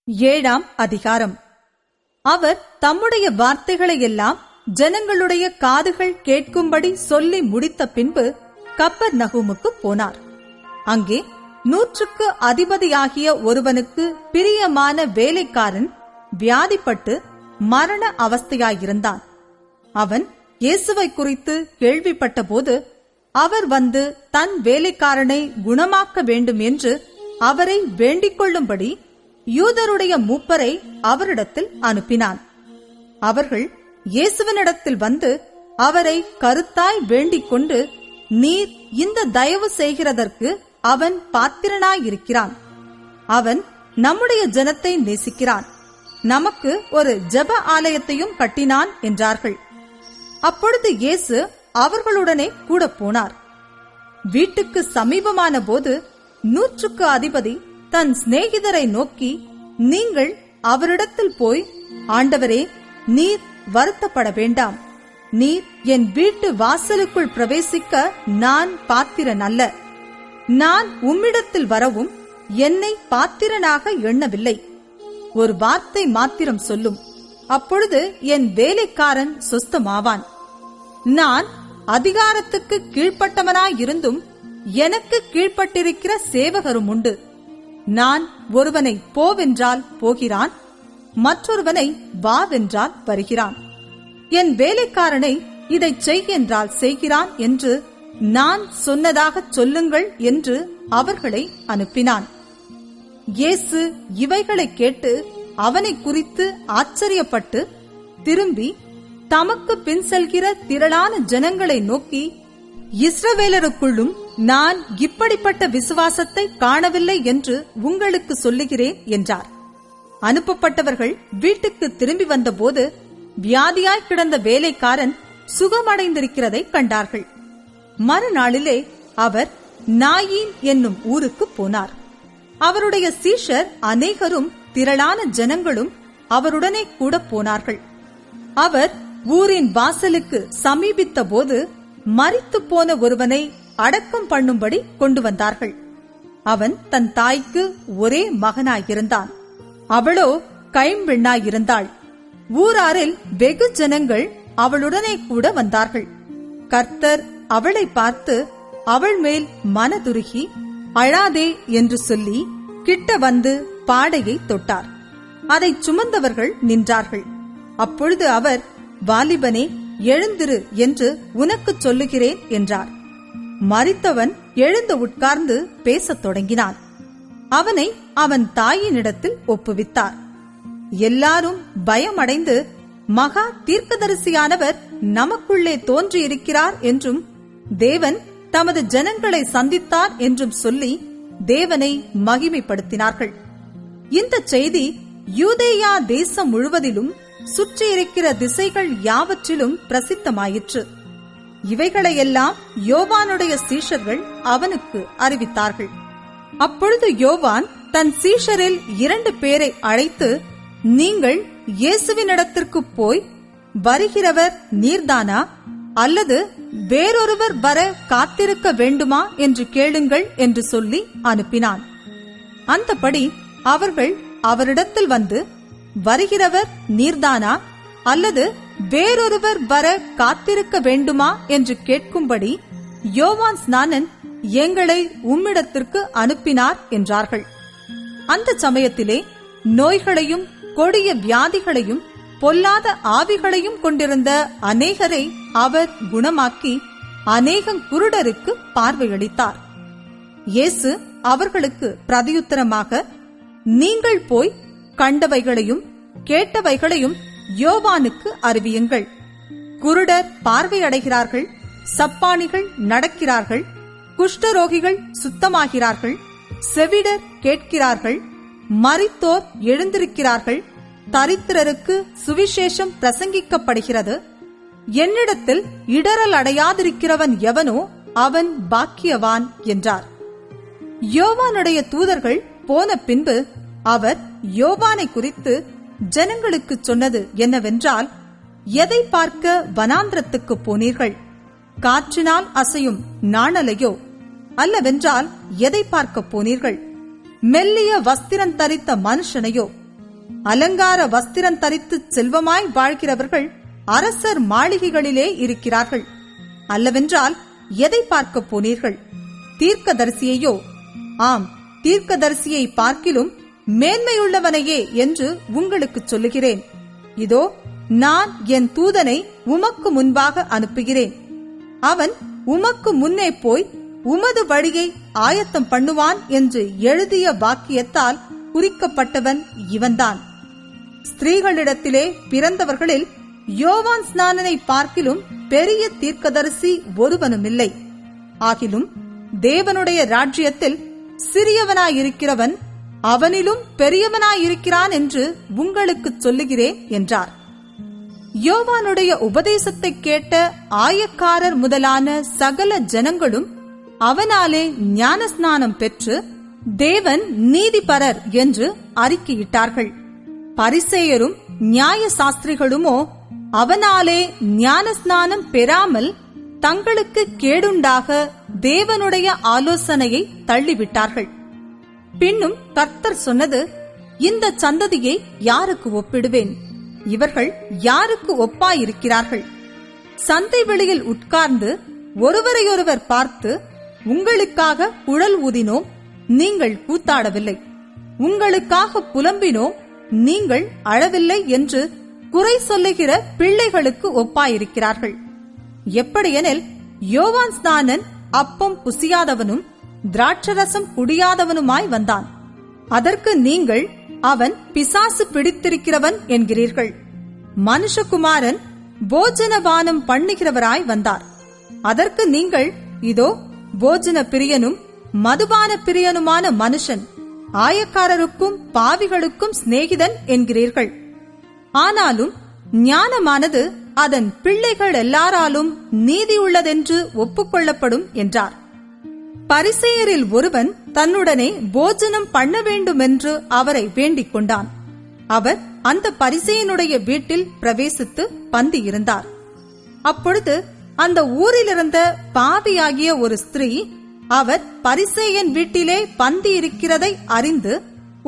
7ஆம் அதிகாரம். அவர் தம்முடைய வார்த்தைகளையெல்லாம் ஜனங்களுடைய காதுகள் கேட்கும்படி சொல்லி முடித்த பின்பு கப்பர்நகூமுக்கு போனார். அங்கே 100க்கு அதிபதியாகிய ஒருவனுக்கு பிரியமான வேலைக்காரன் வியாதிப்பட்டு மரண அவஸ்தையாயிருந்தான். அவன் இயேசுவை குறித்து கேள்விப்பட்ட போது அவர் வந்து தன் வேலைக்காரனை குணமாக்க வேண்டும் என்று அவரை வேண்டிக் கொள்ளும்படி யூதருடைய மூப்பரை அவரிடத்தில் அனுப்பினான். அவர்கள் இயேசுவினிடத்தில் வந்து அவரை கருத்தாய் வேண்டிக் கொண்டு, நீர் இந்த தயவு செய்கிறதற்கு அவன் பாத்திரனாயிருக்கிறான். அவன் நம்முடைய ஜனத்தை நேசிக்கிறான். நமக்கு ஒரு ஜெப ஆலயத்தையும் கட்டினான் என்றார்கள். அப்பொழுது இயேசு அவர்களுடனே கூட போனார். வீட்டுக்கு சமீபமான போது 100க்கு அதிபதி தன் சிநேகிதரை நோக்கி, நீங்கள் அவரிடத்தில் போய், ஆண்டவரே, நீர் வருத்தப்பட வேண்டாம். நீர் என் வீட்டு வாசலுக்குள் பிரவேசிக்க நான் பாத்திரன் அல்ல. நான் உம்மிடத்தில் வரவும் என்னை பாத்திரனாக எண்ணவில்லை. ஒரு வார்த்தை மாத்திரம் சொல்லும், அப்பொழுது என் வேலைக்காரன் சொஸ்தமாவான். நான் அதிகாரத்துக்கு கீழ்ப்பட்டவனாயிருந்தும் எனக்கு கீழ்ப்பட்டிருக்கிற சேவகரும் உண்டு. நான் ஒருவனை போவென்றால் போகிறான், மற்றொருவனை வாவென்றால் வருகிறான். என் வேலைக்காரனை இதை செய் என்றால் செய்கிறான் என்று நான் சொன்னதாகச் சொல்லுங்கள் என்று அவர்களை அனுப்பினான். இயேசு இவைகளை கேட்டு அவனை குறித்து ஆச்சரியப்பட்டு திரும்பி தமக்கு பின் செல்கிற திரளான ஜனங்களை நோக்கி, இஸ்ரவேலருக்குள்ளும் நான் இப்படிப்பட்ட விசுவாசத்தை காணவில்லை என்று உங்களுக்கு சொல்லுகிறேன் என்றார். அனுப்பப்பட்டவர்கள் வீட்டுக்கு திரும்பி வந்தபோது வியாதியாய் கிடந்த வேலைக்காரன் சுகமடைந்திருக்கிறதை கண்டார்கள். மறுநாளிலே அவர் நாயின் என்னும் ஊருக்கு போனார். அவருடைய சீஷர் அநேகரும் திரளான ஜனங்களும் அவருடனே கூட போனார்கள். அவர் ஊரின் வாசலுக்கு சமீபித்த போது மரித்து போன ஒருவனை அடக்கம் பண்ணும்படி கொண்டு வந்தார்கள். அவன் தன் தாய்க்கு ஒரே மகனாயிருந்தான். அவளோ கைம்பெண்ணாயிருந்தாள். ஊராரில் வெகு ஜனங்கள் அவளுடனே கூட வந்தார்கள். கர்த்தர் அவளை பார்த்து அவள் மேல் மனதுருகி, அழாதே என்று சொல்லி கிட்ட வந்து பாடையை தொட்டார். அதை சுமந்தவர்கள் நின்றார்கள். அப்பொழுது அவர், வாலிபனே, எழுந்திரு என்று உனக்கு சொல்லுகிறேன் என்றார். மரித்தவன் எழுந்து உட்கார்ந்து பேசத் தொடங்கினான். அவனை அவன் தாயினிடத்தில் ஒப்புவித்தார். எல்லாரும் பயமடைந்து, மகா தீர்க்கதரிசியானவர் நமக்குள்ளே தோன்றியிருக்கிறார் என்றும் தேவன் தமது ஜனங்களை சந்தித்தார் என்றும் சொல்லி தேவனை மகிமைப்படுத்தினார்கள். இந்த செய்தி யூதேயா தேசம் முழுவதிலும் சுற்றியிருக்கிற திசைகள் யாவற்றிலும் பிரசித்தமாயிற்று. இவைகளையெல்லாம் யோவானுடைய சீஷர்கள் அவனுக்கு அறிவித்தார்கள். அப்பொழுது யோவான் தன் சீஷரில் 2 பேரை அழைத்து, நீங்கள் இயேசுவினிடத்திற்கு போய், வருகிறவர் நீர்தானா, அல்லது வேறொருவர் வர காத்திருக்க வேண்டுமா என்று கேளுங்கள் என்று சொல்லி அனுப்பினான். அந்தபடி அவர்கள் அவரிடத்தில் வந்து, வருகிறவர் நீர்தானா, அல்லது வேறொருவர் வர காத்திருக்க வேண்டுமா என்று கேட்கும்படி யோவான் ஸ்நானன் எங்களை உம்மிடத்திற்கு அனுப்பினார் என்றார்கள். அந்த சமயத்திலே நோய்களையும் கொடிய வியாதிகளையும் பொல்லாத ஆவிகளையும் கொண்டிருந்த அநேகரை அவர் குணமாக்கி அநேகம் குருடருக்கு பார்வையளித்தார். இயேசு அவர்களுக்கு பிரதியுத்தரமாக, நீங்கள் போய் கண்டவைகளையும் கேட்டவைகளையும் யோவானுக்கு அறிவியுங்கள். குருடர் பார்வையடைகிறார்கள், சப்பானிகள் நடக்கிறார்கள், குஷ்டரோகிகள் சுத்தமாகிறார்கள், செவிடர் கேட்கிறார்கள், மரித்தோர் எழுந்திருக்கிறார்கள், தரித்திரருக்கு சுவிசேஷம் பிரசங்கிக்கப்படுகிறது. என்னிடத்தில் இடரல் அடையாதிருக்கிறவன் எவனோ அவன் பாக்கியவான் என்றார். யோவானுடைய தூதர்கள் போன பின்பு அவர் யோவானை குறித்து ஜனங்களுக்கு சொன்னது என்னவென்றால், எதை பார்க்க வனாந்திரத்துக்கு போனீர்கள்? காற்றினால் அசையும் நாணலையோ? அல்லவென்றால் எதை பார்க்க போனீர்கள்? மெல்லிய வஸ்திரம் தரித்த மனுஷனையோ? அலங்கார வஸ்திரம் தரித்து செல்வமாய் வாழ்கிறவர்கள் அரசர் மாளிகைகளிலே இருக்கிறார்கள். அல்லவென்றால் எதை பார்க்க போனீர்கள்? தீர்க்கதரிசியையோ? ஆம், தீர்க்கதரிசியை பார்க்கிலும் மேன்மையுள்ளவனையே என்று உங்களுக்கு சொல்லுகிறேன். இதோ, நான் என் தூதனை உமக்கு முன்பாக அனுப்புகிறேன். அவன் உமக்கு முன்னே போய் உமது வழியை ஆயத்தம் பண்ணுவான் என்று எழுதிய வாக்கியத்தால் குறிக்கப்பட்டவன் இவன்தான். ஸ்திரீகளிடத்திலே பிறந்தவர்களில் யோவான் ஸ்நானனை பார்க்கிலும் பெரிய தீர்க்கதரிசி ஒருவனுமில்லை. ஆகிலும் தேவனுடைய ராஜ்யத்தில் சிறியவனாயிருக்கிறவன் அவனிலும் பெரியவனாயிருக்கிறான் என்று உங்களுக்கு சொல்லுகிறேன் என்றார். யோவானுடைய உபதேசத்தை கேட்ட ஆயக்காரர் முதலான சகல ஜனங்களும் அவனாலே ஞானஸ்நானம் பெற்று தேவன் நீதிபரர் என்று அறிக்கையிட்டார்கள். பரிசேயரும் நியாய சாஸ்திரிகளுமோ அவனாலே ஞானஸ்நானம் பெறாமல் தங்களுக்கு கேடுண்டாக தேவனுடைய ஆலோசனையை தள்ளிவிட்டார்கள். பின்னும் கர்த்தர் சொன்னது, இந்த சந்ததியை யாருக்கு ஒப்பிடுவேன்? இவர்கள் யாருக்கு ஒப்பாயிருக்கிறார்கள்? சந்தை வெளியில் உட்கார்ந்து ஒருவரையொருவர் பார்த்து, உங்களுக்காக குழல் ஊதினோம், நீங்கள் கூத்தாடவில்லை, உங்களுக்காக புலம்பினோம், நீங்கள் அழவில்லை என்று குறை சொல்லுகிற பிள்ளைகளுக்கு ஒப்பாயிருக்கிறார்கள். எப்படியெனில், யோவான் ஸ்நானன் அப்பம் புசியாதவனும் திராட்சரசம் குடியாதவனுமாய் வந்தான். அதற்கு நீங்கள், அவன் பிசாசு பிடித்திருக்கிறவன் என்கிறீர்கள். மனுஷகுமாரன் போஜனபானம் பண்ணுகிறவராய் வந்தார். அதற்கு நீங்கள், இதோ போஜன பிரியனும் மதுபான பிரியனுமான மனுஷன், ஆயக்காரருக்கும் பாவிகளுக்கும் சிநேகிதன் என்கிறீர்கள். ஆனாலும் ஞானமானது அதன் பிள்ளைகள் எல்லாராலும் நீதியுள்ளதென்று ஒப்புக்கொள்ளப்படும் என்றார். பரிசேயரில் ஒருவன் தன்னுடனே போஜனம் பண்ண வேண்டுமென்று அவரை வேண்டிக் கொண்டான். அவர் அந்த பரிசேயனுடைய வீட்டில் பிரவேசித்து பந்தி இருந்தார். அப்பொழுது அந்த ஊரிலிருந்த பாவியாகிய ஒரு ஸ்திரீ அவர் பரிசேயன் வீட்டிலே பந்தி இருக்கிறதை அறிந்து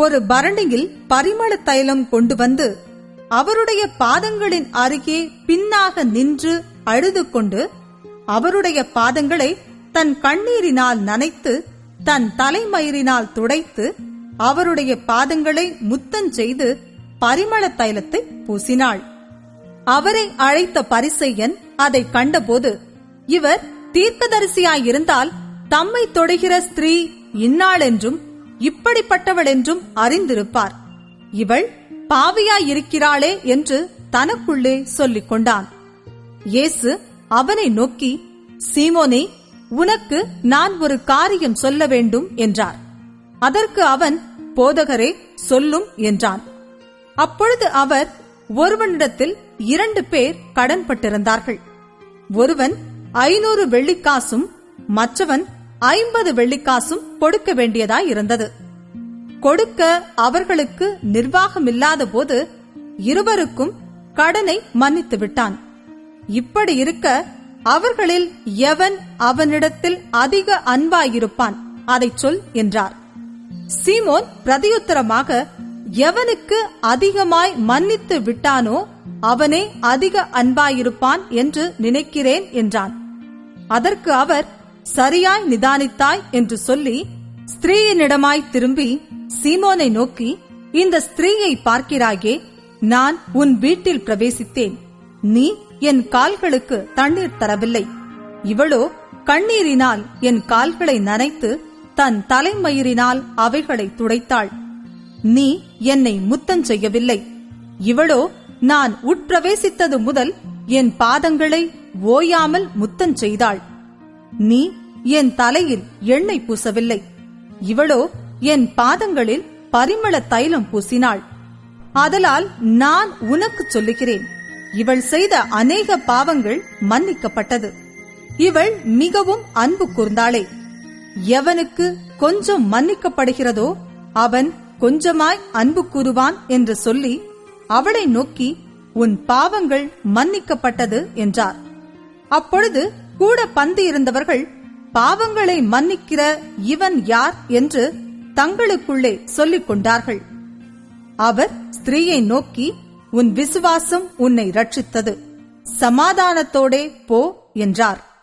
ஒரு பரணியில் பரிமள தைலம் கொண்டு வந்து அவருடைய பாதங்களின் அருகே பின்னாக நின்று அழுது கொண்டு அவருடைய பாதங்களை தன் கண்ணீரினால் நனைத்து தன் தலைமயிரினால் துடைத்து அவருடைய பாதங்களை முத்தஞ்செய்து பரிமள தைலத்தை பூசினாள். அவரை அழைத்த பரிசேயன் அதை கண்டபோது, இவர் தீர்க்கதரிசியாயிருந்தால் தம்மை தொடுகிற ஸ்திரீ இன்னாள் என்றும் இப்படிப்பட்டவள் என்றும் அறிந்திருப்பார். இவள் பாவியாயிருக்கிறாளே என்று தனக்குள்ளே சொல்லிக் கொண்டான். இயேசு அவனை நோக்கி, சீமோனே, உனக்கு நான் ஒரு காரியம் சொல்ல வேண்டும் என்றார். அதற்கு அவன், போதகரே, சொல்லும் என்றான். அப்பொழுது அவர், ஒருவனிடத்தில் 2 பேர் கடன்பட்டிருந்தார்கள். ஒருவன் 500 வெள்ளிக்காசும் மற்றவன் 50 வெள்ளிக்காசும் கொடுக்க வேண்டியதாயிருந்தது. கொடுக்க அவர்களுக்கு நிர்வாகமில்லாத போது இருவருக்கும் கடனை மன்னித்து விட்டான். இப்படி இருக்க அவர்களில் எவன் அவனிடத்தில் அதிக அன்பாயிருப்பான், அதைச் சொல் என்றார். சீமோன் பிரதியுத்தரமாக, எவனுக்கு அதிகமாய் மன்னித்து விட்டானோ அவனே அதிக அன்பாயிருப்பான் என்று நினைக்கிறேன் என்றான். அதற்கு அவர், சரியாய் நிதானித்தாய் என்று சொல்லி ஸ்திரீயினிடமாய் திரும்பி சீமோனை நோக்கி, இந்த ஸ்திரீயை பார்க்கிறாயே, நான் உன் வீட்டில் பிரவேசித்தேன். நீ என் கால்களுக்கு தண்ணீர் தரவில்லை. இவளோ கண்ணீரினால் என் கால்களை நனைத்து தன் தலைமயிரினால் அவைகளை துடைத்தாள். நீ என்னை முத்தம் செய்யவில்லை. இவளோ நான் உட்பிரவேசித்தது முதல் என் பாதங்களை ஓயாமல் முத்தம் செய்தாள். நீ என் தலையில் எண்ணெய் பூசவில்லை. இவளோ என் பாதங்களில் பரிமள தைலம் பூசினாள். ஆதலால் நான் உனக்கு சொல்லுகிறேன், இவள் செய்த அநேக பாவங்கள் மன்னிக்கப்பட்டது. இவள் மிகவும் அன்பு கூர்ந்தாளே. எவனுக்கு கொஞ்சம் மன்னிக்கப்படுகிறதோ அவன் கொஞ்சமாய் அன்பு கூறுவான் என்று சொல்லி அவளை நோக்கி, உன் பாவங்கள் மன்னிக்கப்பட்டது என்றார். அப்பொழுது கூட பந்தி இருந்தவர்கள், பாவங்களை மன்னிக்கிற இவன் யார் என்று தங்களுக்குள்ளே சொல்லிக் கொண்டார்கள். அவர் ஸ்திரீயை நோக்கி, உன் விசுவாசம் உன்னை ரட்சித்தது, சமாதானத்தோடே போ என்றார்.